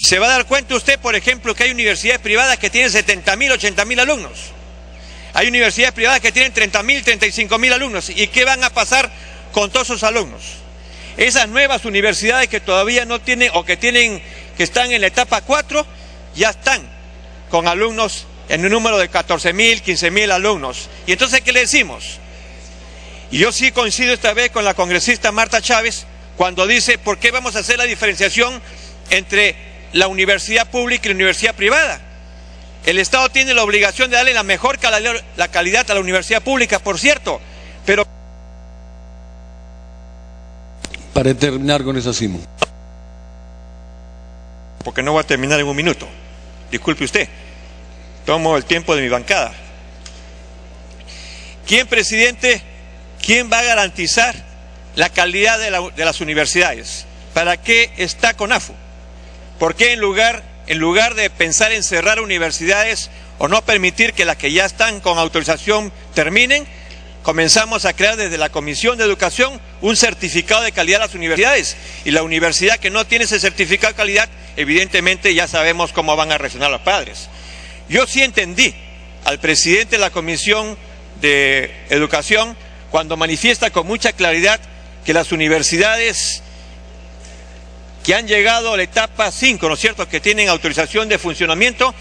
Se va a dar cuenta usted, por ejemplo, que hay universidades privadas que tienen 70.000, 80.000 alumnos. Hay universidades privadas que tienen 30.000, 35.000 alumnos. ¿Y qué van a pasar con todos esos alumnos? Esas nuevas universidades que todavía no tienen o que están en la etapa 4, ya están con alumnos en un número de 14.000, 15.000 alumnos. Y entonces, ¿qué le decimos? Y yo sí coincido esta vez con la congresista Marta Chávez cuando dice, ¿por qué vamos a hacer la diferenciación entre la universidad pública y la universidad privada? El Estado tiene la obligación de darle la mejor calidad a la universidad pública, por cierto, pero... Para terminar con esa Simón. Porque no voy a terminar en un minuto. Disculpe usted. Tomo el tiempo de mi bancada. ¿Quién, presidente, quién va a garantizar la calidad de las universidades? ¿Para qué está CONAFU? ¿Por qué en lugar de pensar en cerrar universidades o no permitir que las que ya están con autorización terminen, comenzamos a crear desde la Comisión de Educación un certificado de calidad a las universidades? Y la universidad que no tiene ese certificado de calidad, evidentemente ya sabemos cómo van a reaccionar los padres. Yo sí entendí al presidente de la Comisión de Educación cuando manifiesta con mucha claridad que las universidades que han llegado a la etapa 5, ¿no es cierto?, que tienen autorización de funcionamiento,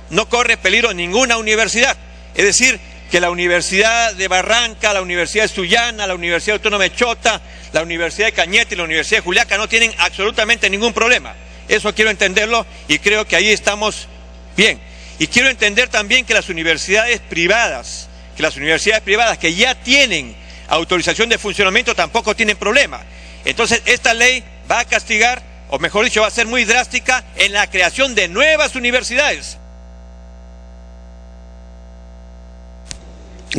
no corre peligro ninguna universidad. Es decir, que la Universidad de Barranca, la Universidad de Sullana, la Universidad Autónoma de Chota, la Universidad de Cañete y la Universidad de Juliaca no tienen absolutamente ningún problema. Eso quiero entenderlo y creo que ahí estamos bien. Y quiero entender también que las universidades privadas que ya tienen autorización de funcionamiento tampoco tienen problema. Entonces esta ley va a castigar, o mejor dicho, va a ser muy drástica en la creación de nuevas universidades.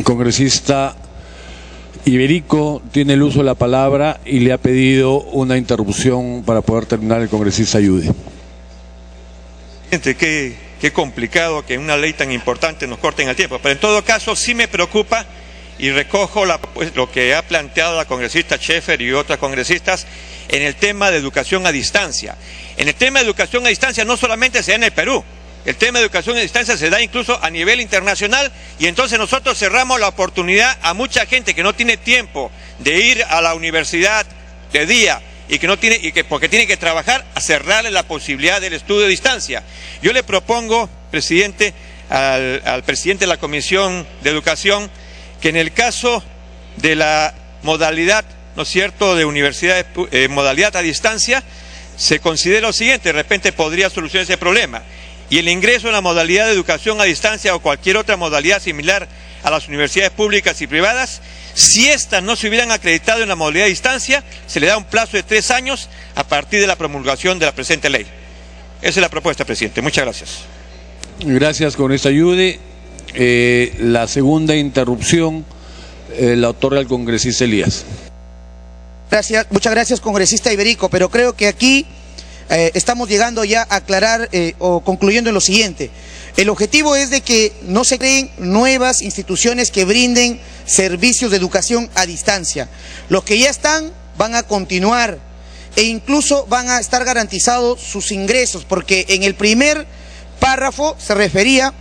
Congresista Iberico tiene el uso de la palabra y le ha pedido una interrupción para poder terminar el congresista Ayude. Qué complicado que una ley tan importante nos corten el tiempo, pero en todo caso sí me preocupa y recojo lo que ha planteado la congresista Schaeffer y otras congresistas en el tema de educación a distancia. En el tema de educación a distancia no solamente se da en el Perú, el tema de educación a distancia se da incluso a nivel internacional, y entonces nosotros cerramos la oportunidad a mucha gente que no tiene tiempo de ir a la universidad de día y que porque tiene que trabajar, a cerrarle la posibilidad del estudio a distancia. Yo le propongo, presidente, al presidente de la Comisión de Educación, que en el caso de la modalidad, ¿no es cierto?, de universidades, modalidad a distancia, se considere lo siguiente: de repente podría solucionar ese problema. Y el ingreso en la modalidad de educación a distancia o cualquier otra modalidad similar a las universidades públicas y privadas, si éstas no se hubieran acreditado en la modalidad de distancia, se le da un plazo de 3 años a partir de la promulgación de la presente ley. Esa es la propuesta, presidente. Muchas gracias. Gracias, congresista Ayude. La segunda interrupción la otorga el congresista Elías. Gracias, muchas gracias, congresista Iberico, pero creo que aquí estamos llegando ya a aclarar o concluyendo en lo siguiente. El objetivo es de que no se creen nuevas instituciones que brinden servicios de educación a distancia. Los que ya están van a continuar e incluso van a estar garantizados sus ingresos, porque en el primer párrafo se refería,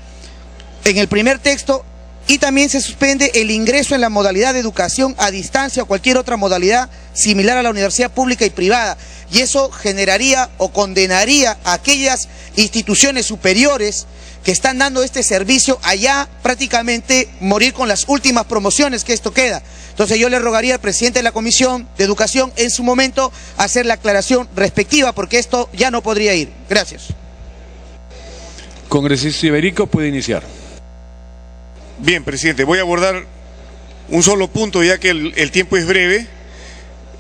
en el primer texto, y también se suspende el ingreso en la modalidad de educación a distancia o cualquier otra modalidad similar a la universidad pública y privada. Y eso generaría o condenaría a aquellas instituciones superiores que están dando este servicio allá prácticamente morir con las últimas promociones que esto queda. Entonces yo le rogaría al presidente de la Comisión de Educación en su momento hacer la aclaración respectiva, porque esto ya no podría ir. Gracias. Congresista Iberico, puede iniciar. Bien, presidente, voy a abordar un solo punto ya que el tiempo es breve.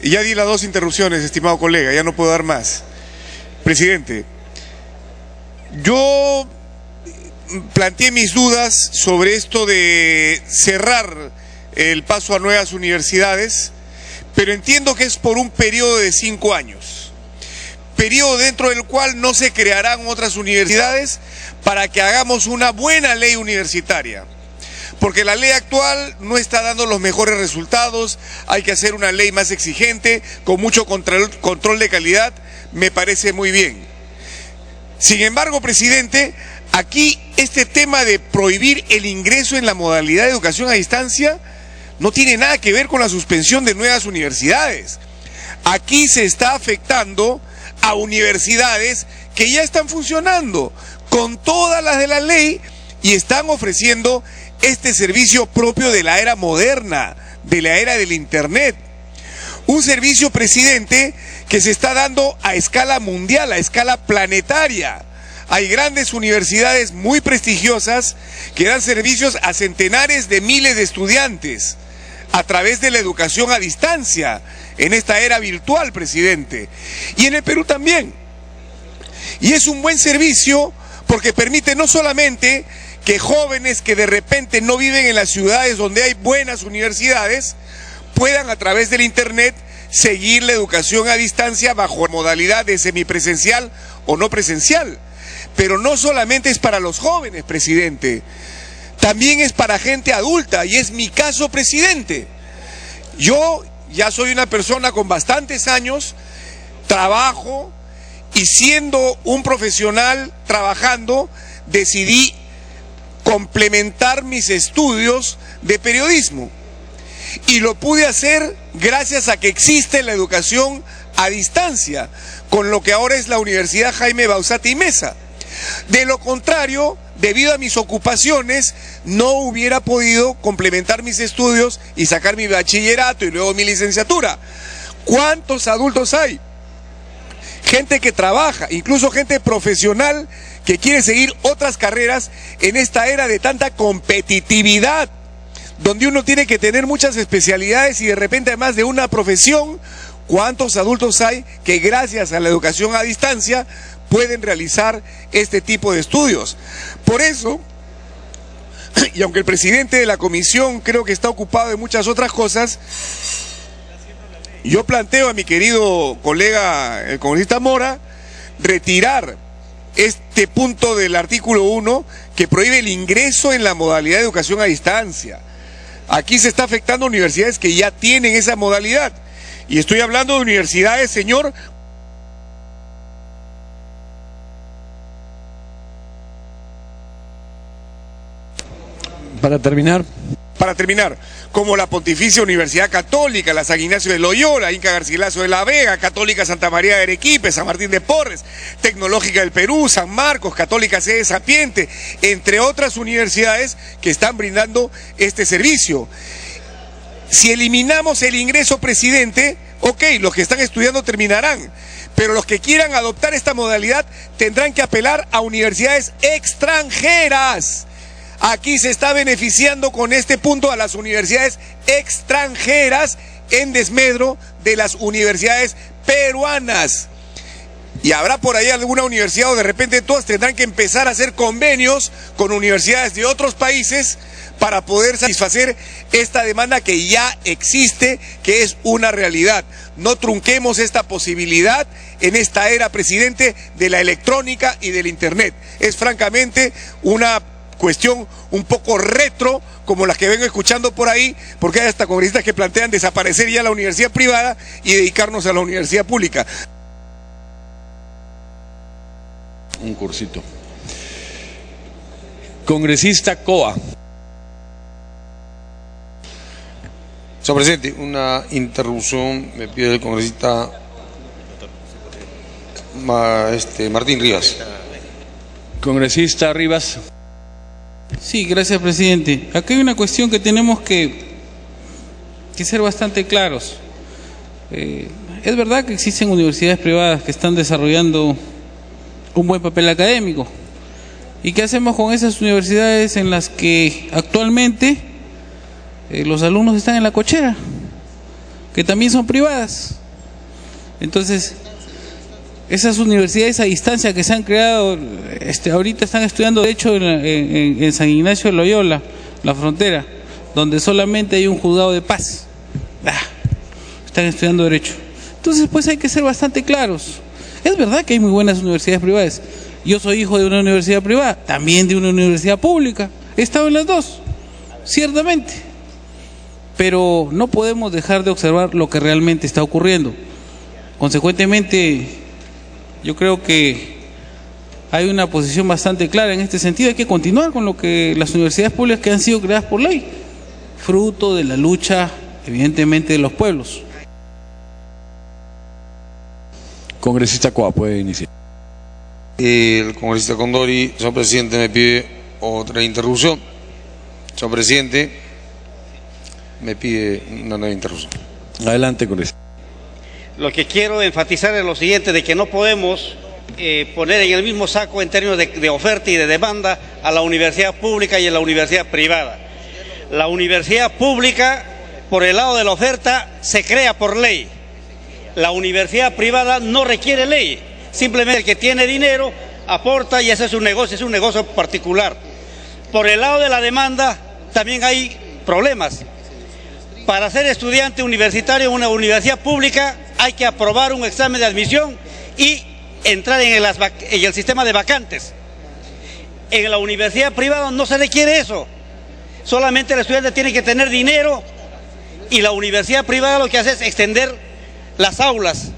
Ya di las 2 interrupciones, estimado colega, ya no puedo dar más. Presidente, yo planteé mis dudas sobre esto de cerrar el paso a nuevas universidades, pero entiendo que es por un periodo de 5 años. Periodo dentro del cual no se crearán otras universidades para que hagamos una buena ley universitaria. Porque la ley actual no está dando los mejores resultados, hay que hacer una ley más exigente, con mucho control de calidad, me parece muy bien. Sin embargo, presidente, aquí este tema de prohibir el ingreso en la modalidad de educación a distancia no tiene nada que ver con la suspensión de nuevas universidades. Aquí se está afectando a universidades que ya están funcionando con todas las de la ley y están ofreciendo este servicio propio de la era moderna, de la era del Internet. Un servicio, presidente, que se está dando a escala mundial, a escala planetaria. Hay grandes universidades muy prestigiosas que dan servicios a centenares de miles de estudiantes a través de la educación a distancia, en esta era virtual, presidente. Y en el Perú también. Y es un buen servicio porque permite no solamente que jóvenes que de repente no viven en las ciudades donde hay buenas universidades, puedan a través del Internet seguir la educación a distancia bajo modalidad de semipresencial o no presencial. Pero no solamente es para los jóvenes, presidente, también es para gente adulta, y es mi caso, presidente. Yo ya soy una persona con bastantes años, trabajo, y siendo un profesional trabajando, decidí complementar mis estudios de periodismo. Y lo pude hacer gracias a que existe la educación a distancia, con lo que ahora es la Universidad Jaime Bauzati Meza. De lo contrario, debido a mis ocupaciones, no hubiera podido complementar mis estudios y sacar mi bachillerato y luego mi licenciatura. ¿Cuántos adultos hay? Gente que trabaja, incluso gente profesional que quiere seguir otras carreras en esta era de tanta competitividad, donde uno tiene que tener muchas especialidades y de repente además de una profesión. ¿Cuántos adultos hay que gracias a la educación a distancia pueden realizar este tipo de estudios? Por eso, y aunque el presidente de la comisión creo que está ocupado de muchas otras cosas, yo planteo a mi querido colega, el congresista Mora, retirar este punto del artículo 1 que prohíbe el ingreso en la modalidad de educación a distancia. Aquí se está afectando a universidades que ya tienen esa modalidad. Y estoy hablando de universidades, señor, Para terminar, como la Pontificia Universidad Católica, la San Ignacio de Loyola, Inca Garcilaso de la Vega, Católica Santa María de Arequipa, San Martín de Porres, Tecnológica del Perú, San Marcos, Católica Sede Sapiente, entre otras universidades que están brindando este servicio. Si eliminamos el ingreso, presidente, ok, los que están estudiando terminarán, pero los que quieran adoptar esta modalidad tendrán que apelar a universidades extranjeras. Aquí se está beneficiando con este punto a las universidades extranjeras en desmedro de las universidades peruanas. Y habrá por ahí alguna universidad o de repente todas tendrán que empezar a hacer convenios con universidades de otros países para poder satisfacer esta demanda que ya existe, que es una realidad. No trunquemos esta posibilidad en esta era, presidente, de la electrónica y del Internet. Es francamente una cuestión un poco retro, como las que vengo escuchando por ahí, porque hay hasta congresistas que plantean desaparecer ya la universidad privada y dedicarnos a la universidad pública. un cursito. Congresista Coa. Señor presidente, una interrupción me pide el congresista Martín Rivas. Congresista Rivas. Sí, gracias, presidente. Acá hay una cuestión que tenemos que ser bastante claros. Es verdad que existen universidades privadas que están desarrollando un buen papel académico. ¿Y qué hacemos con esas universidades en las que actualmente los alumnos están en la cochera, que también son privadas? Entonces, esas universidades a distancia que se han creado, ahorita están estudiando Derecho en San Ignacio de Loyola, la frontera, donde solamente hay un juzgado de paz. Están estudiando Derecho. Entonces, pues hay que ser bastante claros. Es verdad que hay muy buenas universidades privadas. Yo soy hijo de una universidad privada, también de una universidad pública. He estado en las dos, ciertamente. Pero no podemos dejar de observar lo que realmente está ocurriendo. Consecuentemente, yo creo que hay una posición bastante clara en este sentido. Hay que continuar con lo que las universidades públicas que han sido creadas por ley, fruto de la lucha, evidentemente, de los pueblos. Congresista Coa, puede iniciar. El congresista Condori, señor presidente, me pide otra interrupción. Señor presidente, me pide una nueva interrupción. Adelante, congresista. Lo que quiero enfatizar es lo siguiente, de que no podemos poner en el mismo saco en términos de oferta y de demanda a la universidad pública y a la universidad privada. La universidad pública, por el lado de la oferta, se crea por ley. La universidad privada no requiere ley, simplemente el que tiene dinero aporta y ese es un negocio particular. Por el lado de la demanda también hay problemas. Para ser estudiante universitario en una universidad pública hay que aprobar un examen de admisión y entrar en el sistema de vacantes. En la universidad privada no se requiere eso. Solamente el estudiante tiene que tener dinero y la universidad privada lo que hace es extender las aulas.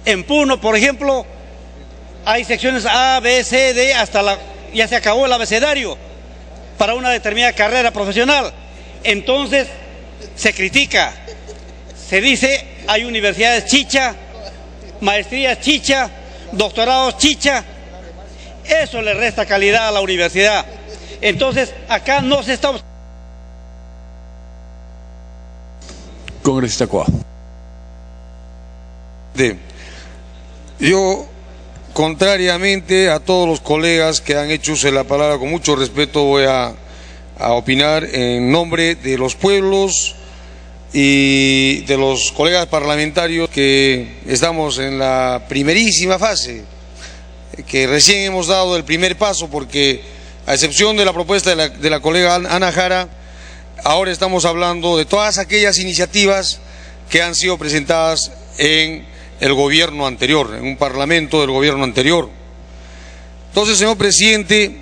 En Puno, por ejemplo, hay secciones A, B, C, D, ya se acabó el abecedario para una determinada carrera profesional. Entonces se critica, se dice hay universidades chicha, maestrías chicha, doctorados chicha. Eso le resta calidad a la universidad. Entonces acá no se está... Congresista Coa. Yo, contrariamente a todos los colegas que han hecho uso de la palabra, con mucho respeto voy a opinar en nombre de los pueblos y de los colegas parlamentarios que estamos en la primerísima fase, que recién hemos dado el primer paso, porque a excepción de la propuesta de la colega Ana Jara, ahora estamos hablando de todas aquellas iniciativas que han sido presentadas en el gobierno anterior, en un parlamento del gobierno anterior. Entonces, señor presidente,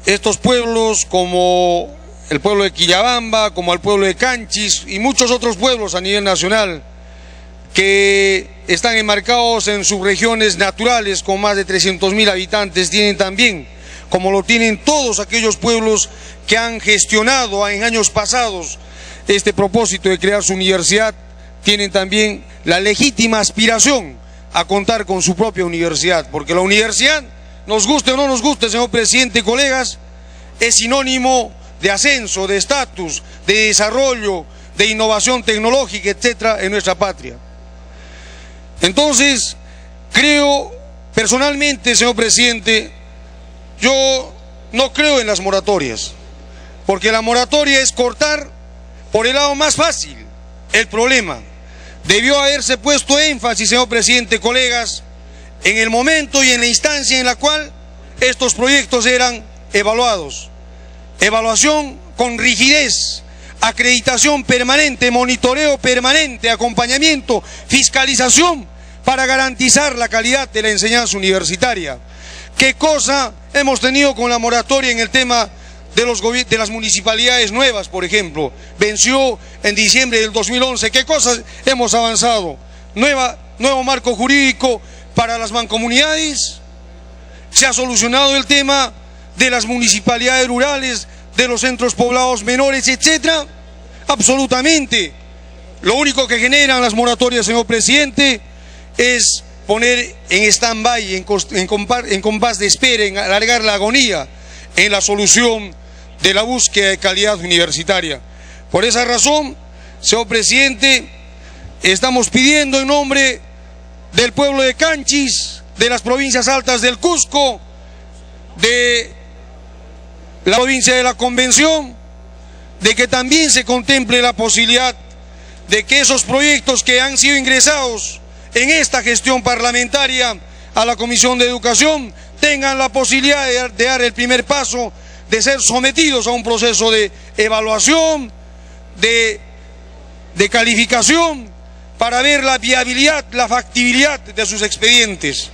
estos pueblos como el pueblo de Quillabamba, como el pueblo de Canchis y muchos otros pueblos a nivel nacional que están enmarcados en subregiones naturales con más de 300.000 habitantes, tienen también, como lo tienen todos aquellos pueblos que han gestionado en años pasados este propósito de crear su universidad, tienen también la legítima aspiración a contar con su propia universidad, porque la universidad, nos guste o no nos guste, señor presidente y colegas, es sinónimo de ascenso, de estatus, de desarrollo, de innovación tecnológica, etcétera, en nuestra patria. Entonces, creo, personalmente, señor presidente, yo no creo en las moratorias, porque la moratoria es cortar por el lado más fácil el problema. Debió haberse puesto énfasis, señor presidente, colegas, en el momento y en la instancia en la cual estos proyectos eran evaluados. Evaluación con rigidez, acreditación permanente, monitoreo permanente, acompañamiento, fiscalización para garantizar la calidad de la enseñanza universitaria. ¿Qué cosa hemos tenido con la moratoria en el tema de las municipalidades nuevas, por ejemplo? Venció en diciembre del 2011. ¿Qué cosas hemos avanzado? Nuevo marco jurídico para las mancomunidades. Se ha solucionado el tema de las municipalidades rurales, de los centros poblados menores, etcétera. Absolutamente. Lo único que generan las moratorias, señor presidente, es poner en stand-by, en compás de espera, en alargar la agonía en la solución de la búsqueda de calidad universitaria. Por esa razón, señor presidente, estamos pidiendo en nombre del pueblo de Canchis, de las provincias altas del Cusco, de la provincia de la Convención, de que también se contemple la posibilidad de que esos proyectos que han sido ingresados en esta gestión parlamentaria a la Comisión de Educación tengan la posibilidad de dar el primer paso, de ser sometidos a un proceso de evaluación, de calificación, para ver la viabilidad, la factibilidad de sus expedientes.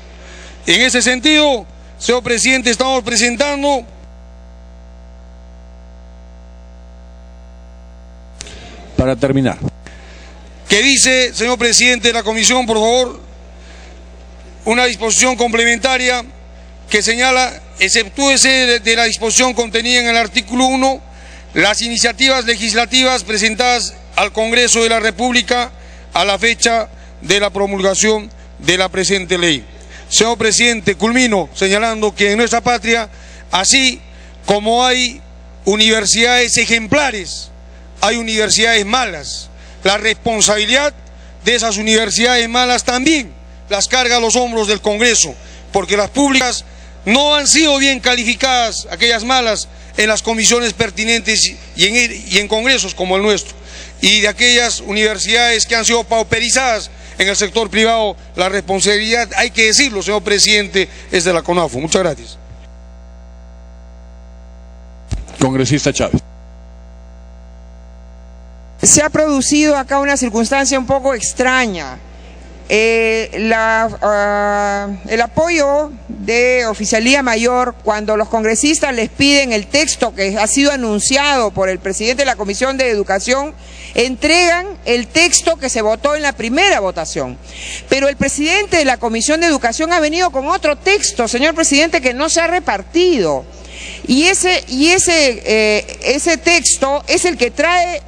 En ese sentido, señor presidente, estamos presentando... Para terminar. Que dice, señor presidente de la comisión, por favor, una disposición complementaria que señala: exceptúese de la disposición contenida en el artículo 1 las iniciativas legislativas presentadas al Congreso de la República a la fecha de la promulgación de la presente ley. Señor presidente, culmino señalando que en nuestra patria, así como hay universidades ejemplares, hay universidades malas. La responsabilidad de esas universidades malas también las carga a los hombros del Congreso, porque las públicas no han sido bien calificadas, aquellas malas, en las comisiones pertinentes y en congresos como el nuestro. Y de aquellas universidades que han sido pauperizadas en el sector privado, la responsabilidad, hay que decirlo, señor presidente, es de la CONAFU. Muchas gracias. Congresista Chávez. Se ha producido acá una circunstancia un poco extraña. El apoyo de Oficialía Mayor, cuando los congresistas les piden el texto que ha sido anunciado por el presidente de la Comisión de Educación, entregan el texto que se votó en la primera votación. Pero el presidente de la Comisión de Educación ha venido con otro texto, señor presidente, que no se ha repartido. Y ese texto es el que trae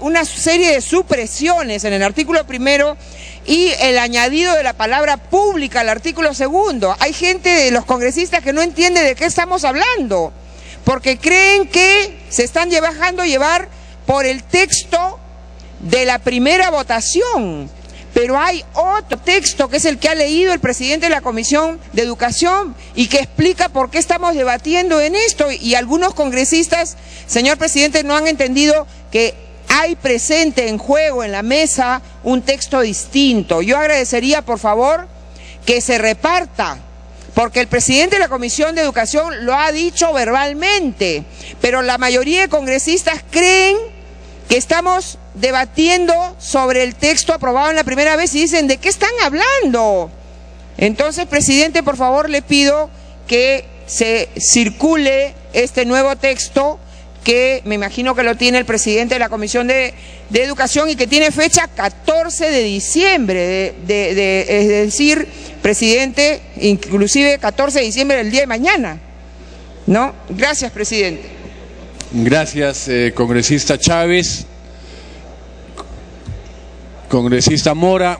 una serie de supresiones en el artículo primero y el añadido de la palabra pública al artículo segundo. Hay gente de los congresistas que no entiende de qué estamos hablando, porque creen que se están dejando llevar por el texto de la primera votación. Pero hay otro texto que es el que ha leído el presidente de la Comisión de Educación y que explica por qué estamos debatiendo en esto, y algunos congresistas, señor presidente, no han entendido que hay presente en juego en la mesa un texto distinto. Yo agradecería, por favor, que se reparta, porque el presidente de la Comisión de Educación lo ha dicho verbalmente, pero la mayoría de congresistas creen que estamos debatiendo sobre el texto aprobado en la primera vez y dicen: ¿de qué están hablando? Entonces, presidente, por favor, le pido que se circule este nuevo texto, que me imagino que lo tiene el presidente de la Comisión de Educación y que tiene fecha 14 de diciembre, es decir, presidente, inclusive 14 de diciembre del día de mañana, ¿no? Gracias, presidente. Gracias, congresista Chávez. Congresista Mora,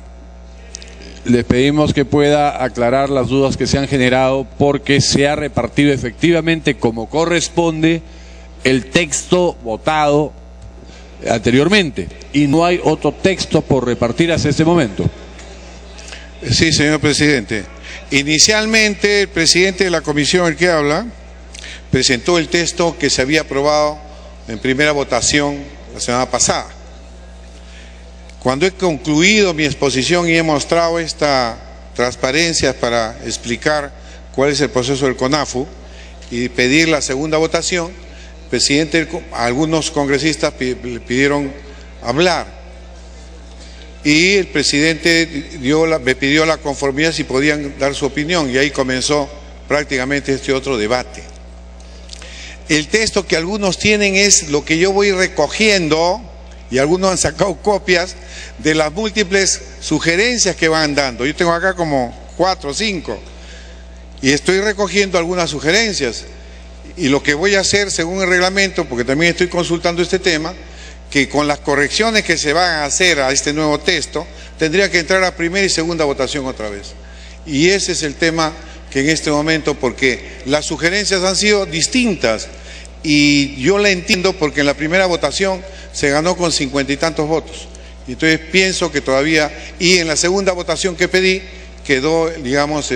les pedimos que pueda aclarar las dudas que se han generado, porque se ha repartido efectivamente como corresponde el texto votado anteriormente y no hay otro texto por repartir hasta este momento. Sí, señor presidente. Inicialmente el presidente de la comisión, el que habla, presentó el texto que se había aprobado en primera votación la semana pasada. Cuando he concluido mi exposición y he mostrado esta transparencia para explicar cuál es el proceso del CONAFU y pedir la segunda votación, presidente, algunos congresistas le pidieron hablar y el presidente me pidió la conformidad si podían dar su opinión, y ahí comenzó prácticamente este otro debate. El texto que algunos tienen es lo que yo voy recogiendo, y algunos han sacado copias de las múltiples sugerencias que van dando. Yo tengo acá como 4 o 5 y estoy recogiendo algunas sugerencias, y lo que voy a hacer según el reglamento, porque también estoy consultando este tema, que con las correcciones que se van a hacer a este nuevo texto tendría que entrar a primera y segunda votación otra vez, y ese es el tema que en este momento, porque las sugerencias han sido distintas y yo la entiendo, porque en la primera votación se ganó con 50 y tantos votos, entonces pienso que todavía, y en la segunda votación que pedí quedó, digamos,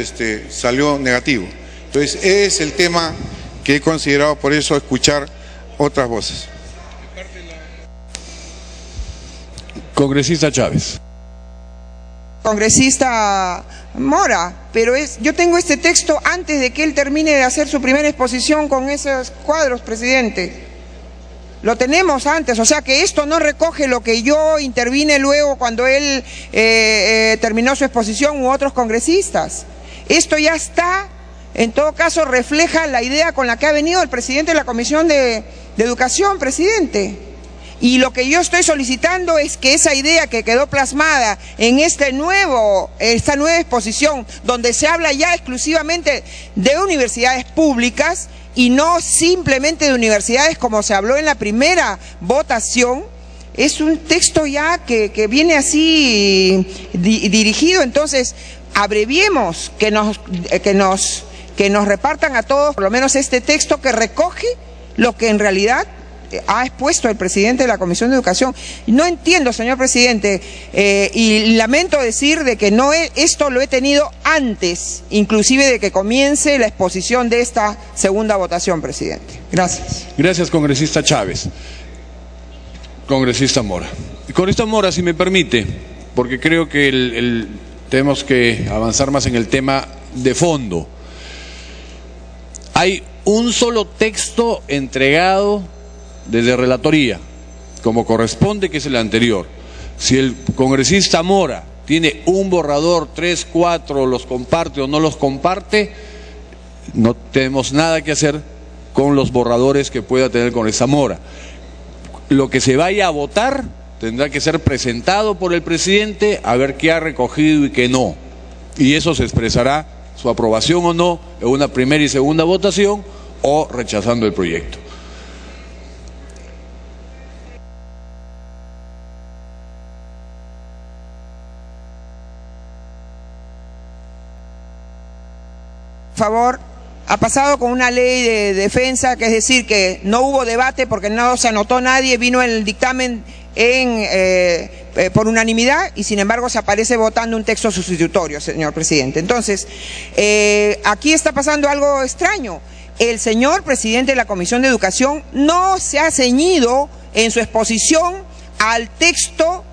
salió negativo. Entonces es el tema que he considerado, por eso, escuchar otras voces. Congresista Chávez. Congresista Mora, pero yo tengo este texto antes de que él termine de hacer su primera exposición con esos cuadros, presidente. Lo tenemos antes, o sea que esto no recoge lo que yo intervine luego cuando él terminó su exposición u otros congresistas. Esto ya está, en todo caso refleja la idea con la que ha venido el presidente de la Comisión de Educación, presidente. Y lo que yo estoy solicitando es que esa idea que quedó plasmada en esta nueva exposición, donde se habla ya exclusivamente de universidades públicas y no simplemente de universidades como se habló en la primera votación, es un texto ya que viene así dirigido. Entonces, abreviemos, que nos repartan a todos por lo menos este texto que recoge lo que en realidad ha expuesto el presidente de la Comisión de Educación. No entiendo, señor presidente, y lamento decir de que esto lo he tenido antes, inclusive de que comience la exposición de esta segunda votación, presidente. Gracias. Gracias, congresista Chávez. Congresista Mora. Congresista Mora, si me permite, porque creo que tenemos que avanzar más en el tema de fondo. Hay un solo texto entregado desde relatoría, como corresponde, que es el anterior. Si el congresista Mora tiene un borrador, 3, 4, los comparte o no los comparte, no tenemos nada que hacer con los borradores que pueda tener el congresista Mora. Lo que se vaya a votar tendrá que ser presentado por el presidente, a ver qué ha recogido y qué no. Y eso se expresará su aprobación o no en una primera y segunda votación, o rechazando el proyecto. Favor, ha pasado con una ley de defensa, que es decir, que no hubo debate porque no se anotó nadie, vino el dictamen por unanimidad y sin embargo se aparece votando un texto sustitutorio, señor presidente. Entonces, aquí está pasando algo extraño. El señor presidente de la Comisión de Educación no se ha ceñido en su exposición al texto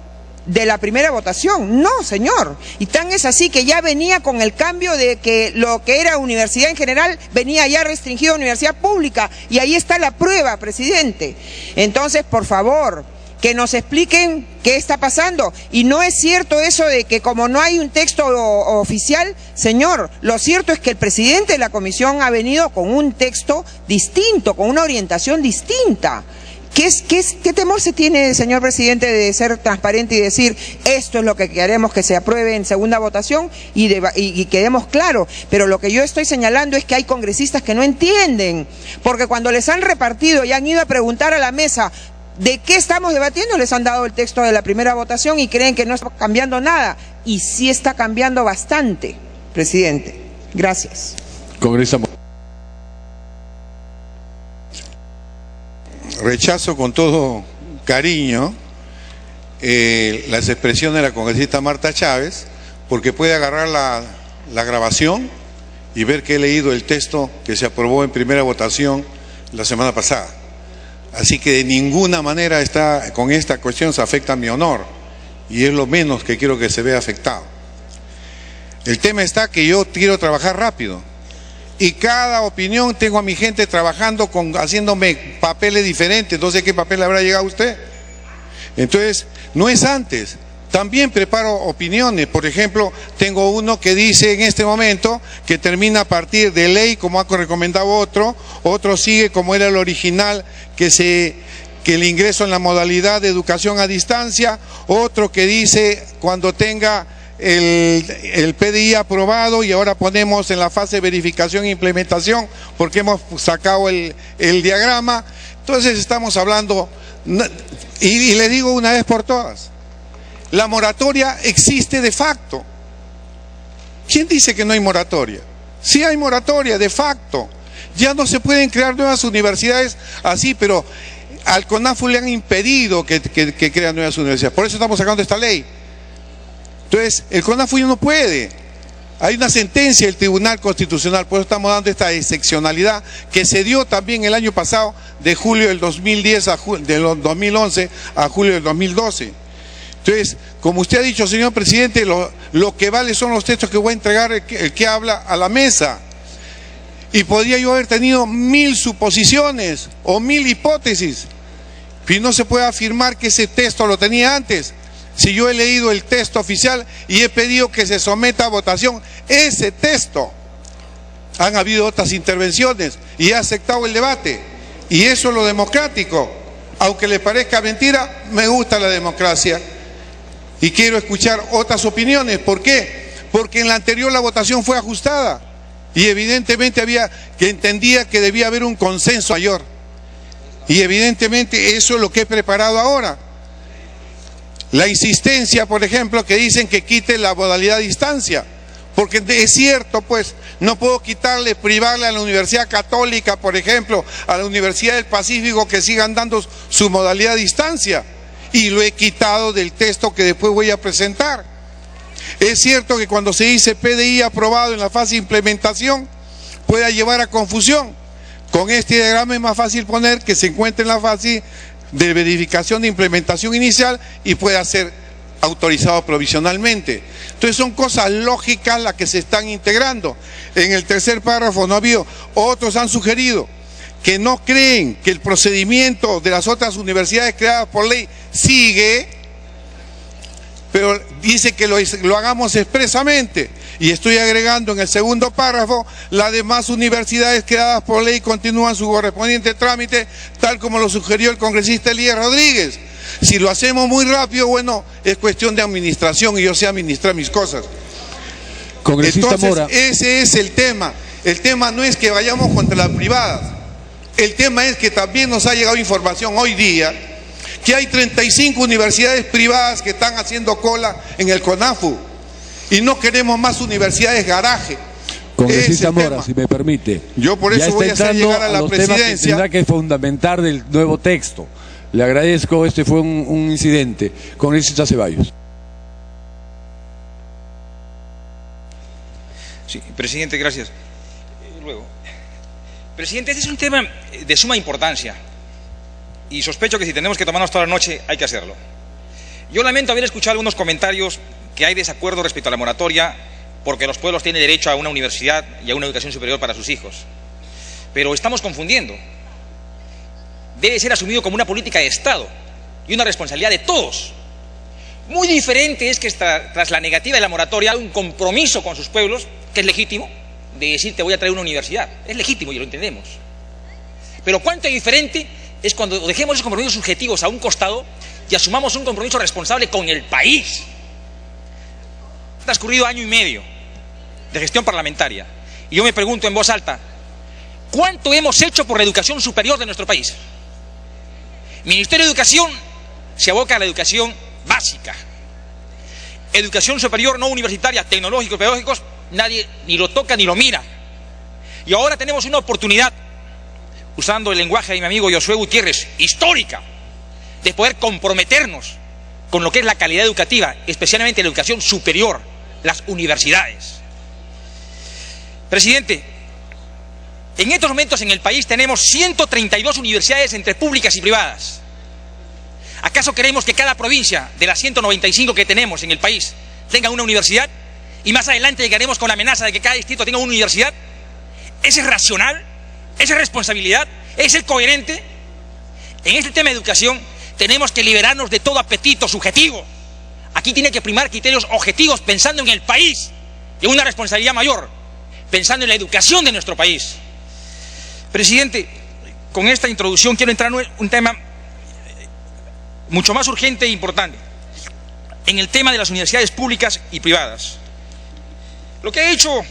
de la primera votación. No, señor. Y tan es así que ya venía con el cambio de que lo que era universidad en general venía ya restringido a universidad pública. Y ahí está la prueba, presidente. Entonces, por favor, que nos expliquen qué está pasando. Y no es cierto eso de que como no hay un texto oficial, señor, lo cierto es que el presidente de la comisión ha venido con un texto distinto, con una orientación distinta. ¿Qué temor se tiene, señor presidente, de ser transparente y decir esto es lo que queremos que se apruebe en segunda votación y quedemos claros? Pero lo que yo estoy señalando es que hay congresistas que no entienden, porque cuando les han repartido y han ido a preguntar a la mesa ¿de qué estamos debatiendo? Les han dado el texto de la primera votación y creen que no está cambiando nada. Y sí está cambiando bastante, presidente. Gracias. Congresista. Rechazo con todo cariño las expresiones de la congresista Marta Chávez, porque puede agarrar la grabación y ver que he leído el texto que se aprobó en primera votación la semana pasada. Así que de ninguna manera con esta cuestión se afecta mi honor, y es lo menos que quiero que se vea afectado. El tema está que yo quiero trabajar rápido, y cada opinión tengo a mi gente trabajando haciéndome papeles diferentes. Entonces, ¿qué papel habrá llegado a usted? Entonces, no es antes. También preparo opiniones. Por ejemplo, tengo uno que dice en este momento que termina a partir de ley, como ha recomendado otro sigue como era el original, que el ingreso en la modalidad de educación a distancia, otro que dice cuando tenga el PDI aprobado, y ahora ponemos en la fase de verificación e implementación porque hemos sacado el diagrama. Entonces estamos hablando, y le digo una vez por todas, la moratoria existe de facto. ¿Quién dice que no hay moratoria? Sí hay moratoria de facto. Ya no se pueden crear nuevas universidades así, pero al CONAFU le han impedido que crean nuevas universidades. Por eso estamos sacando esta ley. Entonces, el CONAFU ya no puede. Hay una sentencia del Tribunal Constitucional, por eso estamos dando esta excepcionalidad que se dio también el año pasado, de julio del 2010 del 2011 a julio del 2012. Entonces, como usted ha dicho, señor presidente, lo que vale son los textos que voy a entregar el que habla a la mesa. Y podría yo haber tenido 1000 suposiciones o 1000 hipótesis, y no se puede afirmar que ese texto lo tenía antes. Si yo he leído el texto oficial y he pedido que se someta a votación ese texto, han habido otras intervenciones y he aceptado el debate, y eso es lo democrático. Aunque le parezca mentira, me gusta la democracia y quiero escuchar otras opiniones. ¿Por qué? Porque en la anterior la votación fue ajustada y evidentemente entendía que debía haber un consenso mayor. Y evidentemente eso es lo que he preparado ahora. La insistencia, por ejemplo, que dicen que quite la modalidad a distancia. Porque es cierto, pues, no puedo privarle a la Universidad Católica, por ejemplo, a la Universidad del Pacífico, que sigan dando su modalidad a distancia. Y lo he quitado del texto que después voy a presentar. Es cierto que cuando se dice PDI aprobado en la fase de implementación, pueda llevar a confusión. Con este diagrama es más fácil poner que se encuentre en la fase de verificación de implementación inicial y pueda ser autorizado provisionalmente. Entonces son cosas lógicas las que se están integrando. En el tercer párrafo no ha habido. Otros han sugerido que no creen que el procedimiento de las otras universidades creadas por ley sigue, pero dice que lo hagamos expresamente. Y estoy agregando en el segundo párrafo: las demás universidades creadas por ley continúan su correspondiente trámite, tal como lo sugirió el congresista Elías Rodríguez. Si lo hacemos muy rápido, bueno, es cuestión de administración y yo sé administrar mis cosas. Congresista Entonces, Mora. ese es el tema. El tema no es que vayamos contra las privadas. El tema es que también nos ha llegado información hoy día que hay 35 universidades privadas que están haciendo cola en el CONAFU y no queremos más universidades garaje. Congresista Mora, si me permite. Yo por eso voy a hacer llegar a la presidencia. Tendrá que fundamentar del nuevo texto. Le agradezco, este fue un incidente. Congresista Ceballos. Sí, presidente, gracias. Luego. Presidente, este es un tema de suma importancia y sospecho que si tenemos que tomarnos toda la noche hay que hacerlo. Yo lamento haber escuchado algunos comentarios que hay desacuerdo respecto a la moratoria porque los pueblos tienen derecho a una universidad y a una educación superior para sus hijos. Pero estamos confundiendo. Debe ser asumido como una política de Estado y una responsabilidad de todos. Muy diferente es que tras la negativa de la moratoria hay un compromiso con sus pueblos, que es legítimo, de decir te voy a traer una universidad. Es legítimo y lo entendemos. Pero cuánto diferente es cuando dejemos esos compromisos subjetivos a un costado y asumamos un compromiso responsable con el país. Ha transcurrido año y medio de gestión parlamentaria y yo me pregunto en voz alta, ¿cuánto hemos hecho por la educación superior de nuestro país? Ministerio de Educación se aboca a la educación básica. Educación superior no universitaria, tecnológicos, pedagógicos, nadie ni lo toca ni lo mira. Y ahora tenemos una oportunidad, usando el lenguaje de mi amigo Josué Gutiérrez, histórica, de poder comprometernos con lo que es la calidad educativa, especialmente la educación superior, las universidades. Presidente, en estos momentos en el país tenemos 132 universidades entre públicas y privadas. ¿Acaso queremos que cada provincia de las 195 que tenemos en el país tenga una universidad? Y más adelante llegaremos con la amenaza de que cada distrito tenga una universidad. ¿Ese es racional? ¿Esa es responsabilidad? ¿Es el coherente? En este tema de educación tenemos que liberarnos de todo apetito subjetivo. Aquí tiene que primar criterios objetivos pensando en el país y en una responsabilidad mayor, pensando en la educación de nuestro país. Presidente, con esta introducción quiero entrar en un tema mucho más urgente e importante, en el tema de las universidades públicas y privadas. Lo que ha hecho,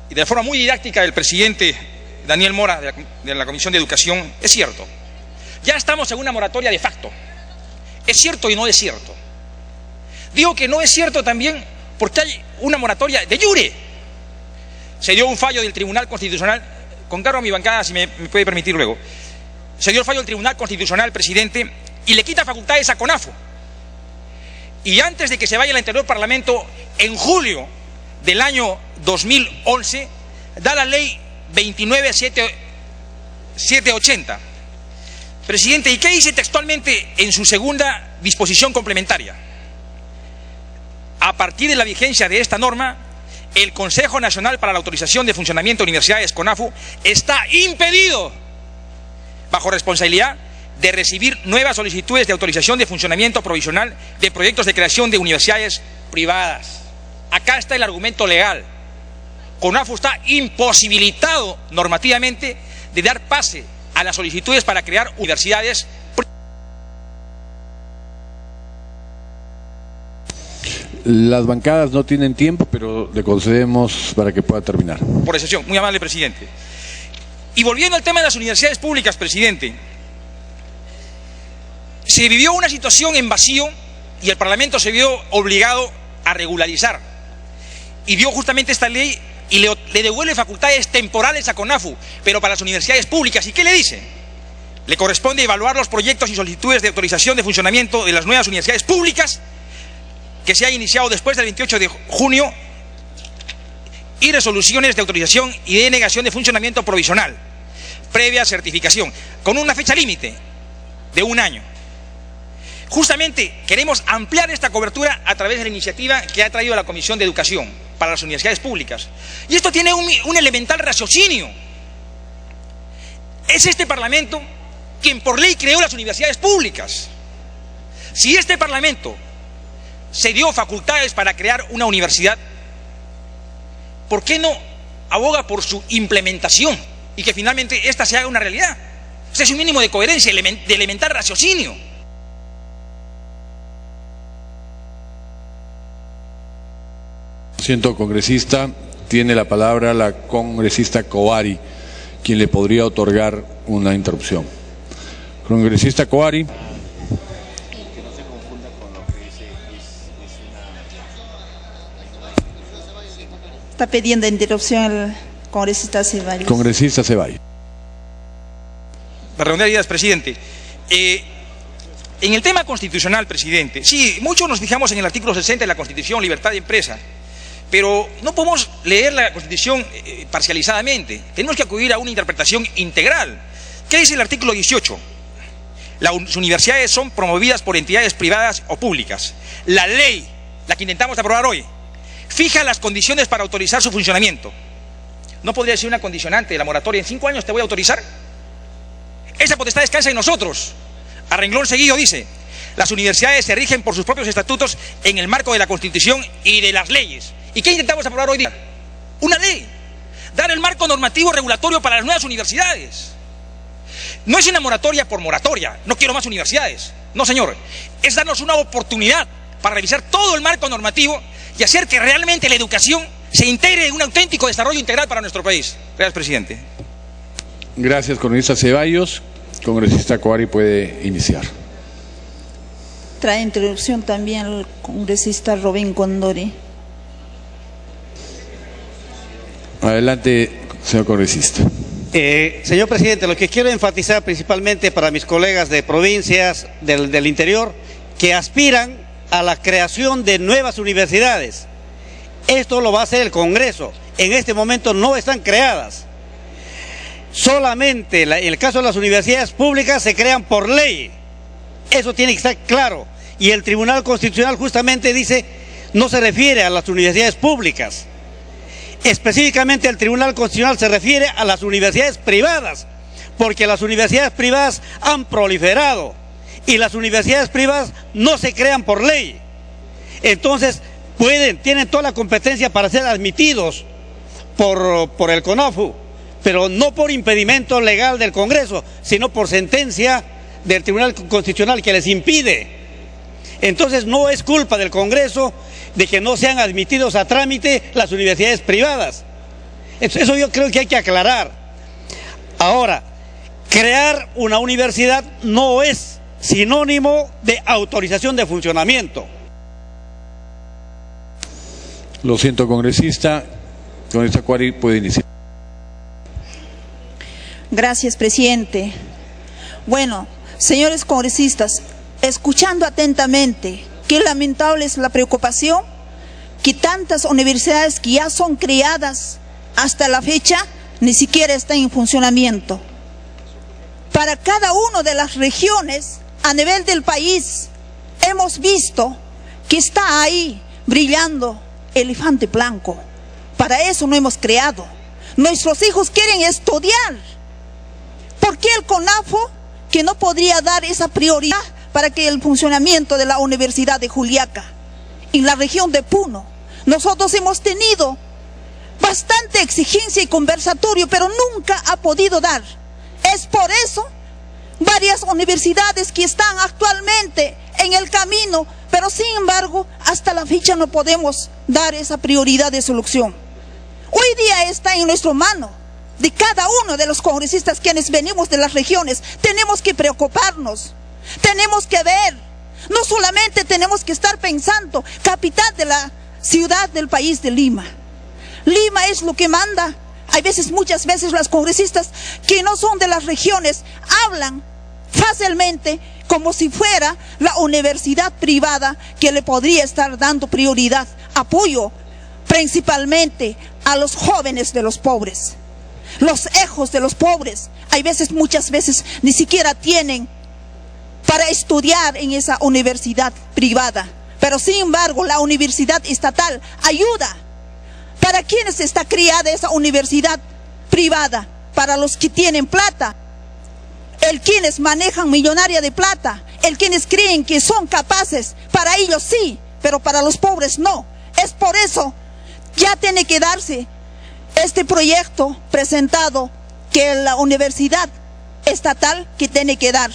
y de forma muy didáctica, el presidente Daniel Mora de la Comisión de Educación, es cierto. Ya estamos en una moratoria de facto. Es cierto y no es cierto. Digo que no es cierto también porque hay una moratoria de jure. Se dio un fallo del Tribunal Constitucional, con cargo a mi bancada, si me puede permitir luego. Se dio el fallo del Tribunal Constitucional, presidente, y le quita facultades a CONAFU. Y antes de que se vaya al anterior Parlamento, en julio del año 2011, da la ley 29780. Presidente, ¿y qué dice textualmente en su segunda disposición complementaria? A partir de la vigencia de esta norma, el Consejo Nacional para la Autorización de Funcionamiento de Universidades, CONAFU, está impedido, bajo responsabilidad, de recibir nuevas solicitudes de autorización de funcionamiento provisional de proyectos de creación de universidades privadas. Acá está el argumento legal. CONAFU está imposibilitado normativamente de dar pase a las solicitudes para crear universidades privadas. Las bancadas no tienen tiempo, pero le concedemos para que pueda terminar. Por excepción, muy amable, presidente. Y volviendo al tema de las universidades públicas, presidente, se vivió una situación en vacío y el Parlamento se vio obligado a regularizar. Y dio justamente esta ley y le devuelve facultades temporales a CONAFU, pero para las universidades públicas. ¿Y qué le dice? Le corresponde evaluar los proyectos y solicitudes de autorización de funcionamiento de las nuevas universidades públicas que se ha iniciado después del 28 de junio y resoluciones de autorización y de negación de funcionamiento provisional, previa certificación, con una fecha límite de 1 año. Justamente queremos ampliar esta cobertura a través de la iniciativa que ha traído la Comisión de Educación para las universidades públicas. Y esto tiene un elemental raciocinio. Es este Parlamento quien por ley creó las universidades públicas. Si este Parlamento se dio facultades para crear una universidad, ¿por qué no aboga por su implementación y que finalmente esta se haga una realidad? O sea, es un mínimo de coherencia, de elemental raciocinio. Siento, congresista, tiene la palabra la congresista Kouari, quien le podría otorgar una interrupción. Congresista Kouari. Está pidiendo interrupción el congresista Ceballos. Congresista Ceballos. Para redondear ideas, presidente. En el tema constitucional, presidente, sí, muchos nos fijamos en el artículo 60 de la Constitución, libertad de empresa, pero no podemos leer la Constitución parcializadamente. Tenemos que acudir a una interpretación integral. ¿Qué dice el artículo 18? Las universidades son promovidas por entidades privadas o públicas. La ley, la que intentamos aprobar hoy, fija las condiciones para autorizar su funcionamiento. ¿No podría ser una condicionante de la moratoria? ¿En 5 años te voy a autorizar? Esa potestad descansa en nosotros. A renglón seguido dice: las universidades se rigen por sus propios estatutos en el marco de la Constitución y de las leyes. ¿Y qué intentamos aprobar hoy día? Una ley. Dar el marco normativo regulatorio para las nuevas universidades. No es una moratoria por moratoria. No quiero más universidades. No, señor. Es darnos una oportunidad para revisar todo el marco normativo y hacer que realmente la educación se integre en un auténtico desarrollo integral para nuestro país. Gracias, presidente. Gracias, congresista Ceballos. Congresista Kouari puede iniciar. Trae introducción también el congresista Rubén Condori. Adelante, señor congresista. Señor presidente, lo que quiero enfatizar principalmente para mis colegas de provincias del interior que aspiran a la creación de nuevas universidades. Esto lo va a hacer el Congreso. En este momento no están creadas. Solamente en el caso de las universidades públicas se crean por ley. Eso tiene que estar claro. Y el Tribunal Constitucional justamente dice, no se refiere a las universidades públicas. Específicamente el Tribunal Constitucional se refiere a las universidades privadas, porque las universidades privadas han proliferado y las universidades privadas no se crean por ley. Entonces tienen toda la competencia para ser admitidos por el CONAFU, pero no por impedimento legal del Congreso, sino por sentencia del Tribunal Constitucional que les impide. Entonces no es culpa del Congreso de que no sean admitidos a trámite las universidades privadas. Eso yo creo que hay que aclarar. Ahora, crear una universidad no es sinónimo de autorización de funcionamiento. Lo siento, congresista. Congresista Kouari puede iniciar. Gracias, presidente. Bueno, señores congresistas, escuchando atentamente, qué lamentable es la preocupación que tantas universidades que ya son creadas hasta la fecha ni siquiera están en funcionamiento. Para cada una de las regiones a nivel del país hemos visto que está ahí brillando el elefante blanco. Para eso no hemos creado. Nuestros hijos quieren estudiar. ¿Por qué el CONAFU, que no podría dar esa prioridad para que el funcionamiento de la Universidad de Juliaca, en la región de Puno? Nosotros hemos tenido bastante exigencia y conversatorio, pero nunca ha podido dar. Es por eso varias universidades que están actualmente en el camino, pero sin embargo, hasta la fecha no podemos dar esa prioridad de solución. Hoy día está en nuestra mano, de cada uno de los congresistas quienes venimos de las regiones. Tenemos que preocuparnos, tenemos que ver, no solamente tenemos que estar pensando, capital de la ciudad del país de Lima. Lima es lo que manda. Hay veces, muchas veces, las congresistas que no son de las regiones hablan fácilmente como si fuera la universidad privada que le podría estar dando prioridad, apoyo, principalmente a los jóvenes de los pobres, los hijos de los pobres. Hay veces, muchas veces, ni siquiera tienen para estudiar en esa universidad privada, pero sin embargo la universidad estatal ayuda. ¿Para quiénes está creada esa universidad privada? Para los que tienen plata, el quienes manejan millonaria de plata, el quienes creen que son capaces. Para ellos sí, pero para los pobres no. Es por eso ya tiene que darse este proyecto presentado, que la universidad estatal que tiene que dar.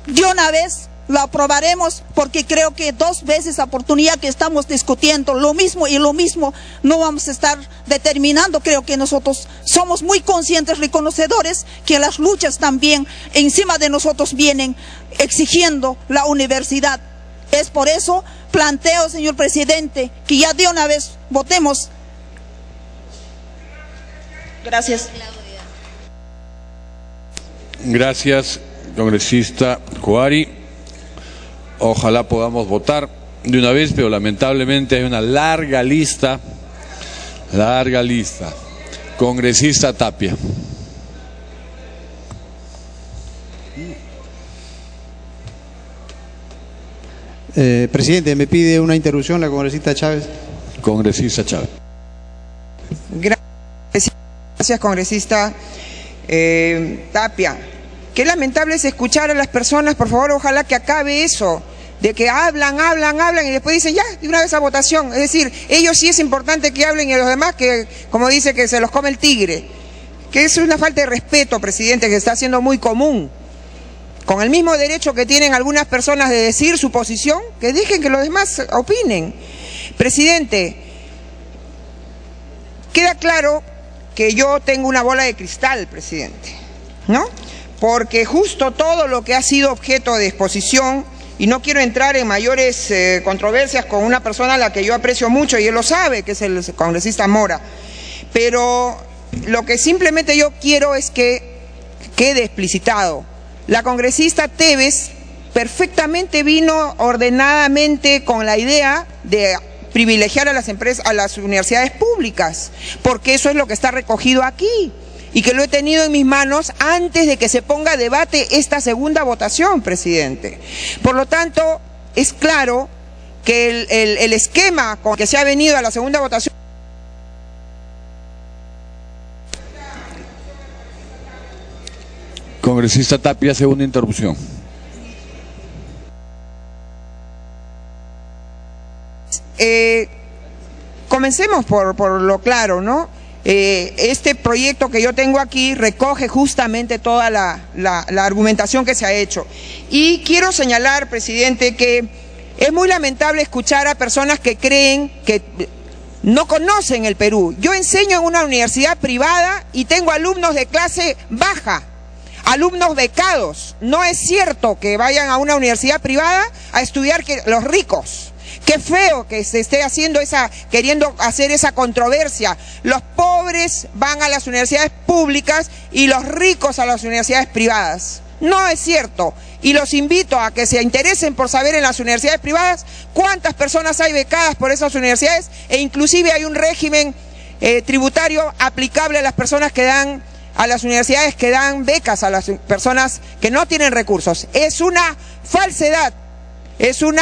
De una vez lo aprobaremos, porque creo que 2 veces la oportunidad que estamos discutiendo lo mismo y lo mismo no vamos a estar determinando. Creo que nosotros somos muy conscientes, reconocedores que las luchas también encima de nosotros vienen exigiendo la universidad. Es por eso planteo, señor presidente, que ya de una vez votemos. Gracias. Gracias, congresista Juari. Ojalá podamos votar de una vez, pero lamentablemente hay una larga lista. Congresista Tapia. Presidente, me pide una interrupción la congresista Chávez. Congresista Chávez. Gracias, congresista Tapia. Qué lamentable es escuchar a las personas. Por favor, ojalá que acabe eso, de que hablan y después dicen ya, de una vez a votación. Es decir, ellos sí es importante que hablen, y los demás que, como dice, que se los come el tigre. Que eso es una falta de respeto, presidente, que está siendo muy común. Con el mismo derecho que tienen algunas personas de decir su posición, que dejen que los demás opinen. Presidente, queda claro que yo tengo una bola de cristal, presidente, ¿no? Porque justo todo lo que ha sido objeto de exposición, y no quiero entrar en mayores controversias con una persona a la que yo aprecio mucho, y él lo sabe, que es el congresista Mora, pero lo que simplemente yo quiero es que quede explicitado. La congresista Tevez perfectamente vino ordenadamente con la idea de privilegiar a las empresas, a las universidades públicas, porque eso es lo que está recogido aquí, y que lo he tenido en mis manos antes de que se ponga a debate esta segunda votación, presidente. Por lo tanto, es claro que el esquema con que se ha venido a la segunda votación... Congresista Tapia, segunda interrupción. Comencemos por lo claro, ¿no? Este proyecto que yo tengo aquí recoge justamente toda la argumentación que se ha hecho. Y quiero señalar, presidente, que es muy lamentable escuchar a personas que creen que no conocen el Perú. Yo enseño en una universidad privada y tengo alumnos de clase baja, alumnos becados. No es cierto que vayan a una universidad privada a estudiar los ricos. Qué feo que se esté haciendo queriendo hacer esa controversia. Los pobres van a las universidades públicas y los ricos a las universidades privadas. No es cierto. Y los invito a que se interesen por saber en las universidades privadas cuántas personas hay becadas por esas universidades, e inclusive hay un régimen tributario aplicable a las personas que dan, a las universidades que dan becas a las personas que no tienen recursos. Es una falsedad. Es un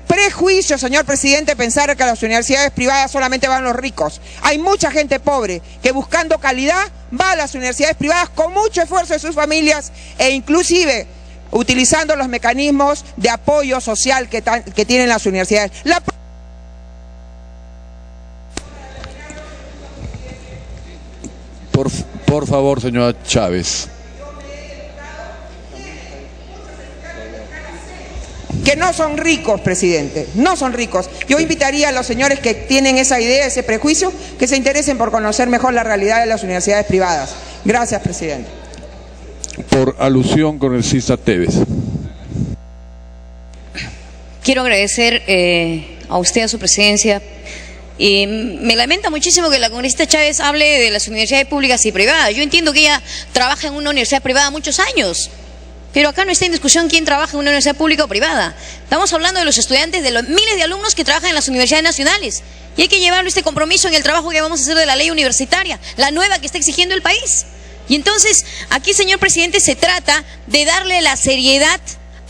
prejuicio, señor presidente, pensar que a las universidades privadas solamente van los ricos. Hay mucha gente pobre que, buscando calidad, va a las universidades privadas con mucho esfuerzo de sus familias, e inclusive utilizando los mecanismos de apoyo social que tienen las universidades. Por favor, señora Chávez. que no son ricos, presidente, no son ricos. Yo invitaría a los señores que tienen esa idea, ese prejuicio, que se interesen por conocer mejor la realidad de las universidades privadas. Gracias, presidente. Por alusión, congresista Tevez. Quiero agradecer a usted, a su presidencia. Me lamenta muchísimo que la congresista Chávez hable de las universidades públicas y privadas. Yo entiendo que ella trabaja en una universidad privada muchos años, pero acá no está en discusión quién trabaja en una universidad pública o privada. Estamos hablando de los estudiantes, de los miles de alumnos que trabajan en las universidades nacionales. Y hay que llevarlo este compromiso en el trabajo que vamos a hacer de la ley universitaria, la nueva que está exigiendo el país. Y entonces, aquí, señor presidente, se trata de darle la seriedad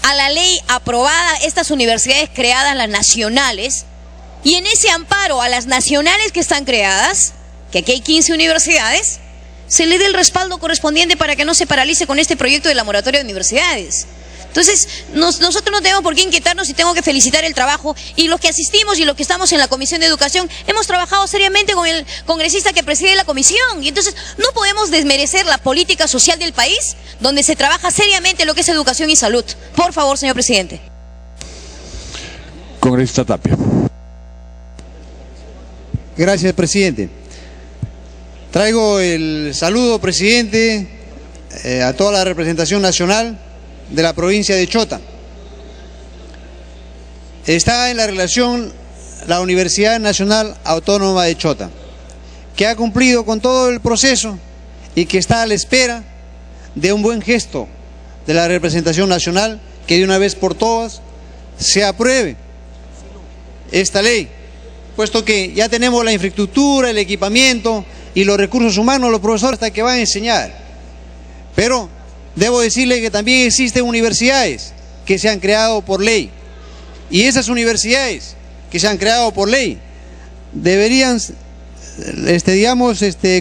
a la ley aprobada, estas universidades creadas, las nacionales, y en ese amparo a las nacionales que están creadas, que aquí hay 15 universidades, se le dé el respaldo correspondiente para que no se paralice con este proyecto de la moratoria de universidades. Entonces, nosotros no tenemos por qué inquietarnos y tengo que felicitar el trabajo. Y los que asistimos y los que estamos en la Comisión de Educación, hemos trabajado seriamente con el congresista que preside la comisión. Y entonces, no podemos desmerecer la política social del país, donde se trabaja seriamente lo que es educación y salud. Por favor, señor presidente. Congresista Tapia. Gracias, presidente. Traigo el saludo, presidente, a toda la representación nacional de la provincia de Chota. Está en la relación la Universidad Nacional Autónoma de Chota, que ha cumplido con todo el proceso y que está a la espera de un buen gesto de la representación nacional, que de una vez por todas se apruebe esta ley, puesto que ya tenemos la infraestructura, el equipamiento y los recursos humanos, los profesores hasta que van a enseñar. Pero debo decirle que también existen universidades que se han creado por ley, y esas universidades que se han creado por ley deberían,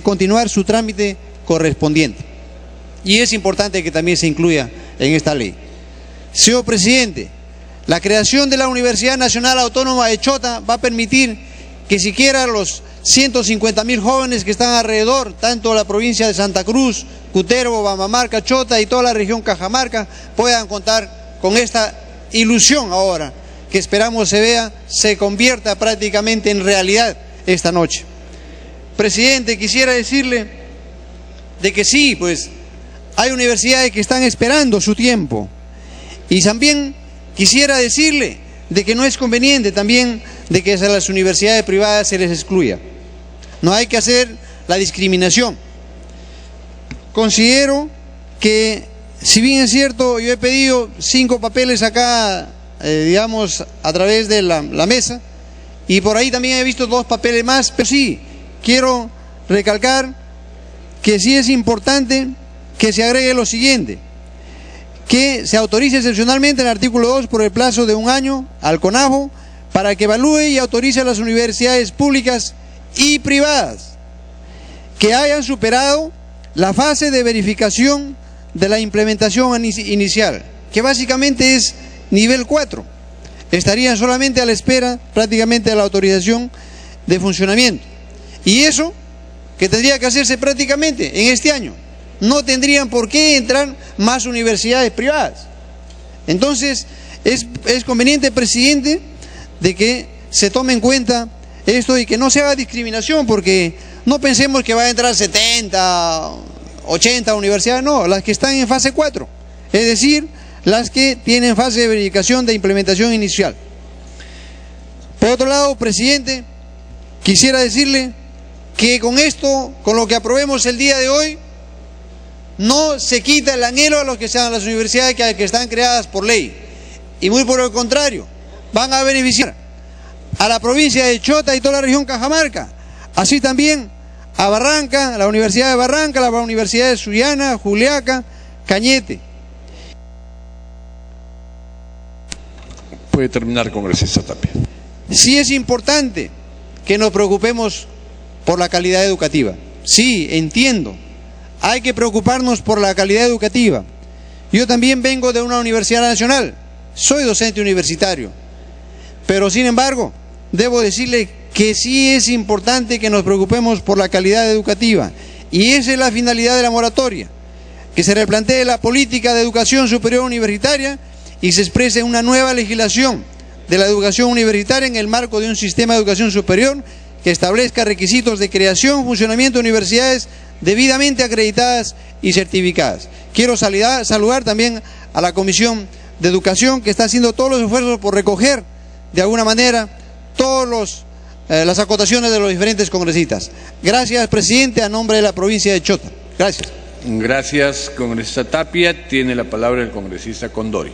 continuar su trámite correspondiente, y es importante que también se incluya en esta ley. Señor presidente, la creación de la Universidad Nacional Autónoma de Chota va a permitir que siquiera los 150.000 jóvenes que están alrededor, tanto la provincia de Santa Cruz, Cutervo, Bambamarca, Chota y toda la región Cajamarca, puedan contar con esta ilusión ahora, que esperamos se convierta prácticamente en realidad esta noche. Presidente, quisiera decirle de que sí, pues hay universidades que están esperando su tiempo, y también quisiera decirle de que no es conveniente también de que a las universidades privadas se les excluya. No hay que hacer la discriminación. Considero que, si bien es cierto, yo he pedido 5 papeles acá, a través de la mesa, y por ahí también he visto 2 papeles más, pero sí, quiero recalcar que sí es importante que se agregue lo siguiente: que se autorice excepcionalmente en el artículo 2 por el plazo de 1 año al CONAFO para que evalúe y autorice a las universidades públicas y privadas que hayan superado la fase de verificación de la implementación inicial, que básicamente es nivel 4. Estarían solamente a la espera prácticamente de la autorización de funcionamiento. Y eso que tendría que hacerse prácticamente en este año. No tendrían por qué entrar más universidades privadas. Entonces, es conveniente, presidente, de que se tome en cuenta esto y que no se haga discriminación, porque no pensemos que va a entrar 70, 80 universidades, no, las que están en fase 4, es decir, las que tienen fase de verificación de implementación inicial. Por otro lado, presidente, quisiera decirle que con esto, con lo que aprobemos el día de hoy, no se quita el anhelo a los que sean las universidades que están creadas por ley, y muy por el contrario, van a beneficiar a la provincia de Chota y toda la región Cajamarca, así también a Barranca, la Universidad de Barranca, la Universidad de Sullana, Juliaca, Cañete. Puede terminar, congresista Tapia. Sí es importante que nos preocupemos por la calidad educativa. Sí, entiendo. Hay que preocuparnos por la calidad educativa. Yo también vengo de una universidad nacional, soy docente universitario, pero sin embargo, debo decirle que sí es importante que nos preocupemos por la calidad educativa, y esa es la finalidad de la moratoria, que se replantee la política de educación superior universitaria y se exprese una nueva legislación de la educación universitaria en el marco de un sistema de educación superior que establezca requisitos de creación, funcionamiento de universidades debidamente acreditadas y certificadas. Quiero saludar también a la Comisión de Educación, que está haciendo todos los esfuerzos por recoger de alguna manera todas las acotaciones de los diferentes congresistas. Gracias, presidente, a nombre de la provincia de Chota. Gracias. Gracias, congresista Tapia. Tiene la palabra el congresista Condori.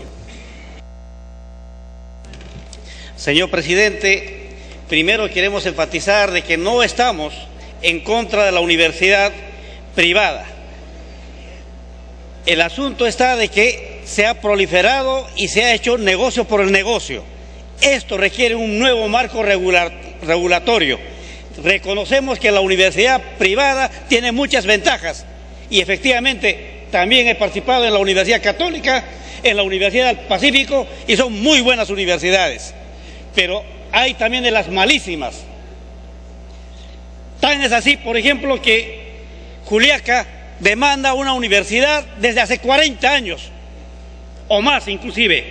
Señor presidente, primero queremos enfatizar de que no estamos en contra de la universidad privada. El asunto está de que se ha proliferado y se ha hecho negocio por el negocio. Esto requiere un nuevo marco regulatorio. Reconocemos que la universidad privada tiene muchas ventajas y efectivamente también he participado en la Universidad Católica, en la Universidad del Pacífico y son muy buenas universidades. Pero hay también de las malísimas. Tan es así, por ejemplo, que Juliaca demanda una universidad desde hace 40 años, o más inclusive.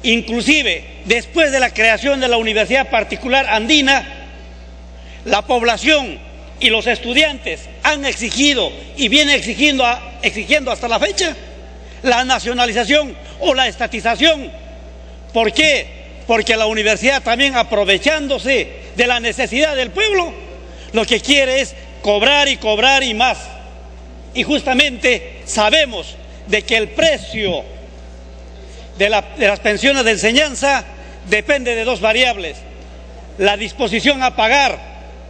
Inclusive, después de la creación de la Universidad Particular Andina, la población y los estudiantes han exigido y vienen exigiendo hasta la fecha la nacionalización o la estatización. ¿Por qué? Porque la universidad también, aprovechándose de la necesidad del pueblo, lo que quiere es cobrar y cobrar y más. Y justamente sabemos de que el precio de las pensiones de enseñanza depende de dos variables: la disposición a pagar,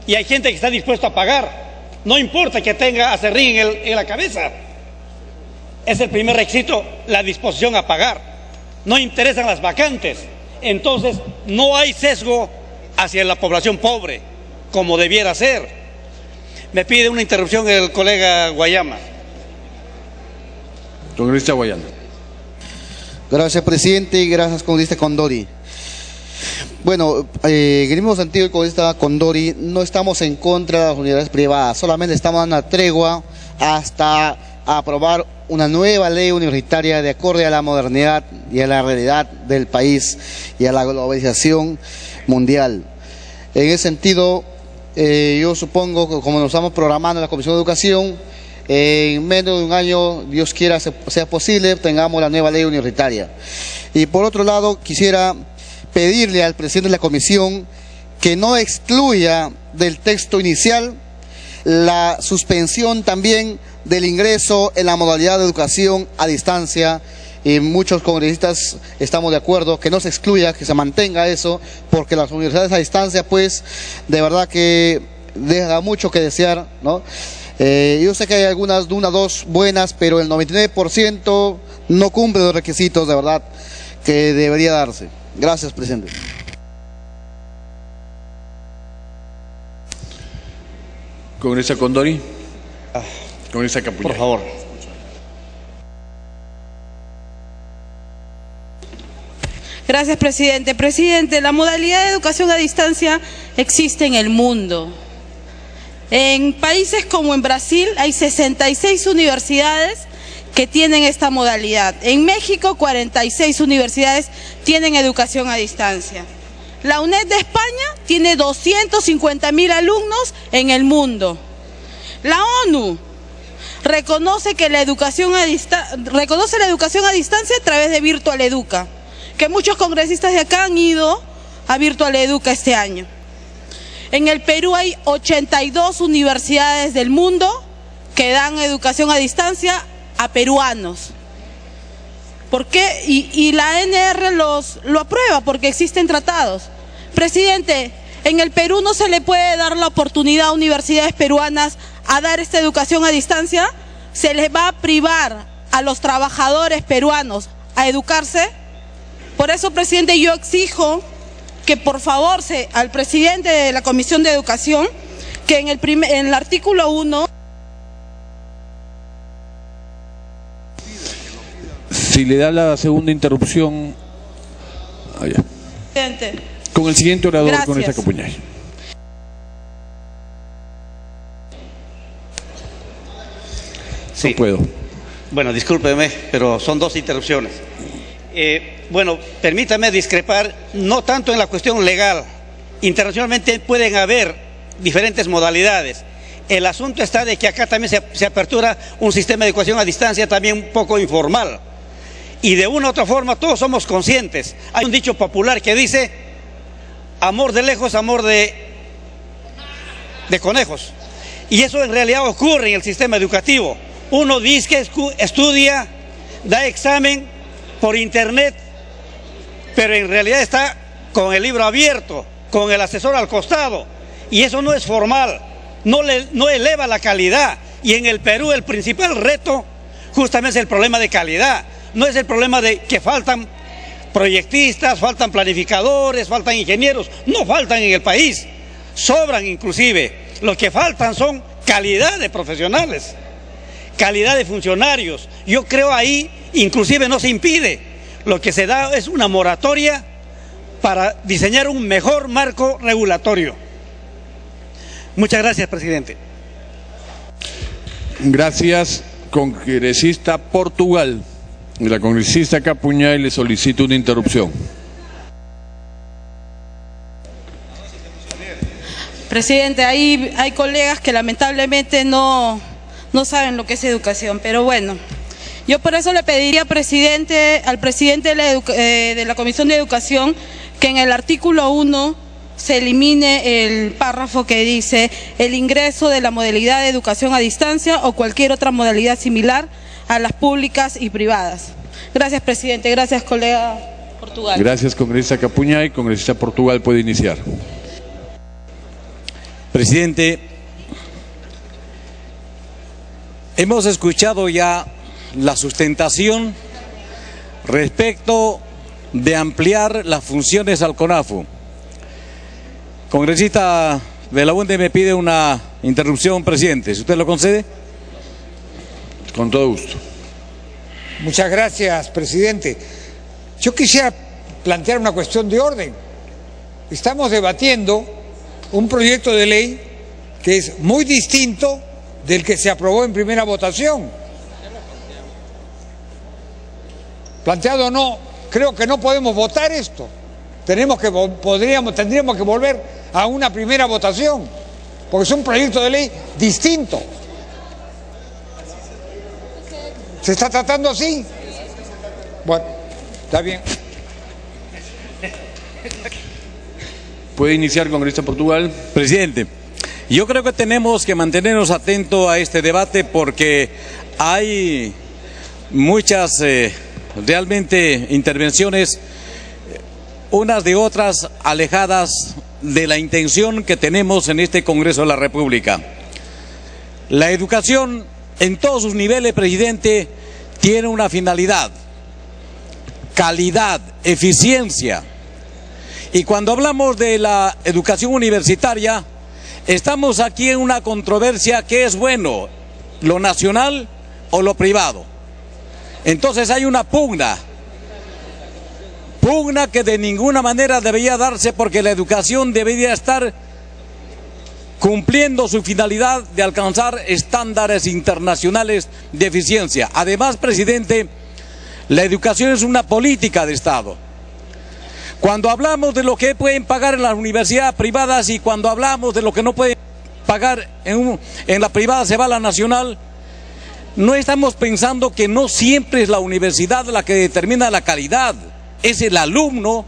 y hay gente que está dispuesta a pagar, no importa que tenga aserrín en la cabeza. Es el primer requisito, la disposición a pagar. No interesan las vacantes. Entonces no hay sesgo hacia la población pobre, como debiera ser. Me pide una interrupción el colega Guayama. Congresista Guayana. Gracias, presidente, y gracias, congresista Condori. Bueno, en el mismo sentido, el congresista Condori, no estamos en contra de las universidades privadas, solamente estamos dando una tregua hasta aprobar una nueva ley universitaria de acorde a la modernidad y a la realidad del país y a la globalización mundial. En ese sentido, yo supongo que como nos estamos programando en la Comisión de Educación, en menos de un año, Dios quiera sea posible, tengamos la nueva ley universitaria. Y por otro lado, quisiera pedirle al presidente de la Comisión que no excluya del texto inicial la suspensión también del ingreso en la modalidad de educación a distancia, y muchos congresistas estamos de acuerdo que no se excluya, que se mantenga eso, porque las universidades a distancia pues de verdad que deja mucho que desear, ¿no? Yo sé que hay algunas, una o dos buenas, pero el 99% no cumple los requisitos de verdad que debería darse. Gracias, presidente. Congresista Condori. Congresista Capuñay. Por favor. Gracias, presidente. Presidente, la modalidad de educación a distancia existe en el mundo. En países como en Brasil hay 66 universidades que tienen esta modalidad. En México 46 universidades tienen educación a distancia. La UNED de España tiene 250.000 alumnos en el mundo. La ONU reconoce la educación a distancia a través de Virtual Educa, que muchos congresistas de acá han ido a Virtual Educa este año. En el Perú hay 82 universidades del mundo que dan educación a distancia a peruanos. ¿Por qué? Y la ANR lo aprueba porque existen tratados. Presidente, en el Perú no se le puede dar la oportunidad a universidades peruanas a dar esta educación a distancia. Se les va a privar a los trabajadores peruanos a educarse. Por eso, presidente, yo exijo que por favor al presidente de la Comisión de Educación, que en el artículo 1... Si le da la segunda interrupción... Allá. Presidente. Con el siguiente orador, Gracias. con esta Capuñay. Sí. No puedo. Bueno, discúlpeme, pero son dos interrupciones. Bueno, permítame discrepar, no tanto en la cuestión legal. Internacionalmente pueden haber diferentes modalidades. El asunto está de que acá también se apertura un sistema de educación a distancia también un poco informal. Y de una u otra forma todos somos conscientes. Hay un dicho popular que dice, amor de lejos, amor de conejos. Y eso en realidad ocurre en el sistema educativo. Uno dice que estudia, da examen por internet, pero en realidad está con el libro abierto, con el asesor al costado. Y eso no es formal, no eleva la calidad. Y en el Perú el principal reto justamente es el problema de calidad. No es el problema de que faltan proyectistas, faltan planificadores, faltan ingenieros. No faltan en el país, sobran inclusive. Lo que faltan son calidad de profesionales, calidad de funcionarios. Yo creo ahí inclusive no se impide. Lo que se da es una moratoria para diseñar un mejor marco regulatorio. Muchas gracias, presidente. Gracias, congresista Portugal. La congresista Capuñay le solicito una interrupción. Presidente, hay colegas que lamentablemente no saben lo que es educación, pero bueno, yo por eso le pediría, presidente, al presidente de la Comisión de Educación que en el artículo 1 se elimine el párrafo que dice el ingreso de la modalidad de educación a distancia o cualquier otra modalidad similar a las públicas y privadas. Gracias, presidente. Gracias, colega Portugal. Gracias, congresista Capuñay. Congresista Portugal puede iniciar. Presidente, hemos escuchado ya la sustentación respecto de ampliar las funciones al CONAFU. Congresista Belaúnde me pide una interrupción, presidente. ¿Si usted lo concede? Con todo gusto. Muchas gracias, presidente. Yo quisiera plantear una cuestión de orden. Estamos debatiendo un proyecto de ley que es muy distinto del que se aprobó en primera votación. Planteado o no, creo que no podemos votar esto. Tendríamos que volver a una primera votación, porque es un proyecto de ley distinto. ¿Se está tratando así? Bueno, está bien. ¿Puede iniciar, congresista Portugal? Presidente, yo creo que tenemos que mantenernos atentos a este debate porque hay muchas realmente intervenciones, unas de otras alejadas de la intención que tenemos en este Congreso de la República. La educación en todos sus niveles, presidente, tiene una finalidad: calidad, eficiencia. Y cuando hablamos de la educación universitaria, estamos aquí en una controversia: ¿qué es bueno, lo nacional o lo privado? Entonces hay una pugna que de ninguna manera debería darse, porque la educación debería estar cumpliendo su finalidad de alcanzar estándares internacionales de eficiencia. Además, presidente, la educación es una política de Estado. Cuando hablamos de lo que pueden pagar en las universidades privadas y cuando hablamos de lo que no pueden pagar en la privada se va a la nacional, no estamos pensando que no siempre es la universidad la que determina la calidad, es el alumno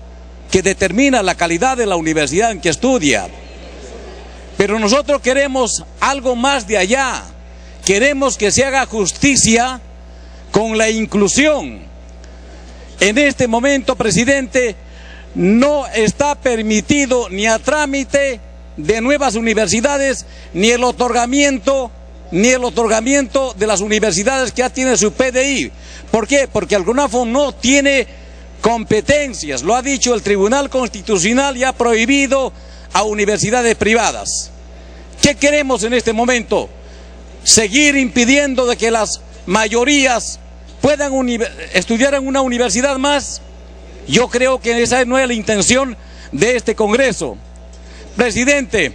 que determina la calidad de la universidad en que estudia. Pero nosotros queremos algo más de allá, queremos que se haga justicia con la inclusión. En este momento, presidente, no está permitido ni a trámite de nuevas universidades, ni el otorgamiento de las universidades que ya tienen su PDI. ¿Por qué? Porque el CONAFU no tiene competencias, lo ha dicho el Tribunal Constitucional y ha prohibido a universidades privadas. ¿Qué queremos en este momento? ¿Seguir impidiendo de que las mayorías puedan estudiar en una universidad más? Yo creo que esa no es la intención de este Congreso. Presidente,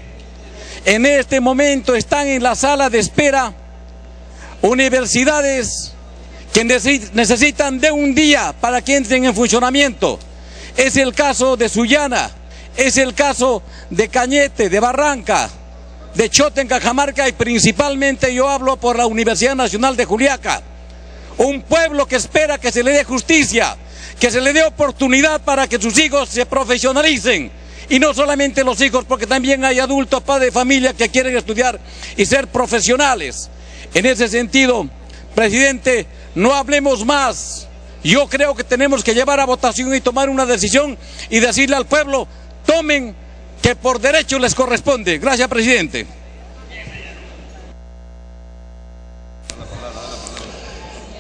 en este momento están en la sala de espera universidades que necesitan de un día para que entren en funcionamiento. Es el caso de Sullana, es el caso de Cañete, de Barranca, de Chota en Cajamarca, y principalmente yo hablo por la Universidad Nacional de Juliaca. Un pueblo que espera que se le dé justicia, que se le dé oportunidad para que sus hijos se profesionalicen. Y no solamente los hijos, porque también hay adultos, padres de familia que quieren estudiar y ser profesionales. En ese sentido, presidente, no hablemos más. Yo creo que tenemos que llevar a votación y tomar una decisión y decirle al pueblo, tomen que por derecho les corresponde. Gracias, presidente.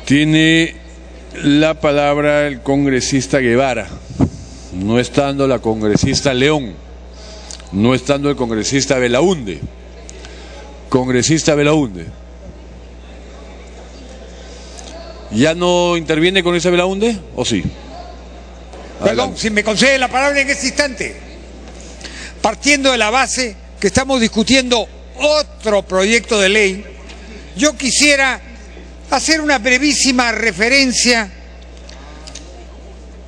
Tiene la palabra el congresista Guevara, no estando la congresista León, no estando el congresista Belaúnde. Congresista Belaúnde. ¿Ya no interviene con esa Belaúnde o sí? Perdón, si me concede la palabra en este instante. Partiendo de la base que estamos discutiendo otro proyecto de ley, yo quisiera hacer una brevísima referencia,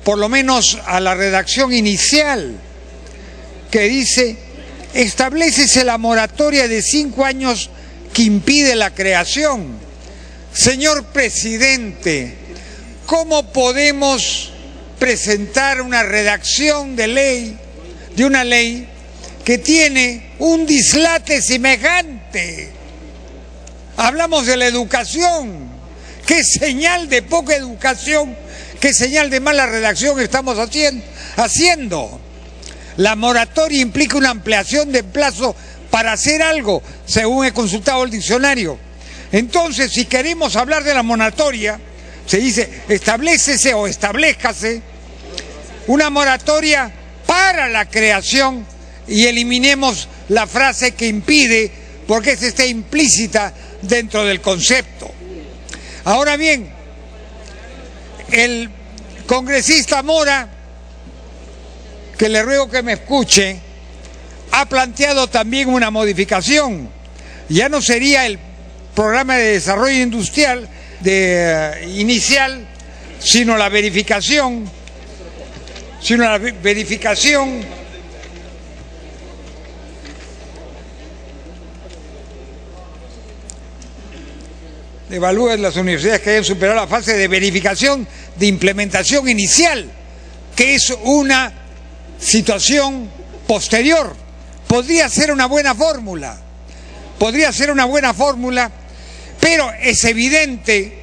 por lo menos a la redacción inicial, que dice: establécese la moratoria de 5 años que impide la creación. Señor presidente, ¿cómo podemos presentar una redacción de ley, de una ley que tiene un dislate semejante? Hablamos de la educación. ¿Qué señal de poca educación, qué señal de mala redacción estamos haciendo? La moratoria implica una ampliación de plazo para hacer algo, según he consultado el diccionario. Entonces, si queremos hablar de la moratoria, se dice establécese o establezcase una moratoria para la creación y eliminemos la frase que impide, porque esa está implícita dentro del concepto. Ahora bien, el congresista Mora, que le ruego que me escuche, ha planteado también una modificación. Ya no sería el programa de desarrollo industrial inicial, sino la verificación, evalúen las universidades que hayan superado la fase de verificación de implementación inicial, que es una situación posterior. Podría ser una buena fórmula, pero es evidente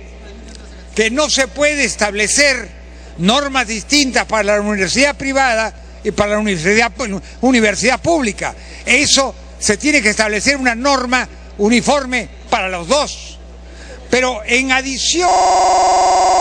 que no se puede establecer normas distintas para la universidad privada y para la universidad pública. Eso se tiene que establecer una norma uniforme para los dos. Pero en adición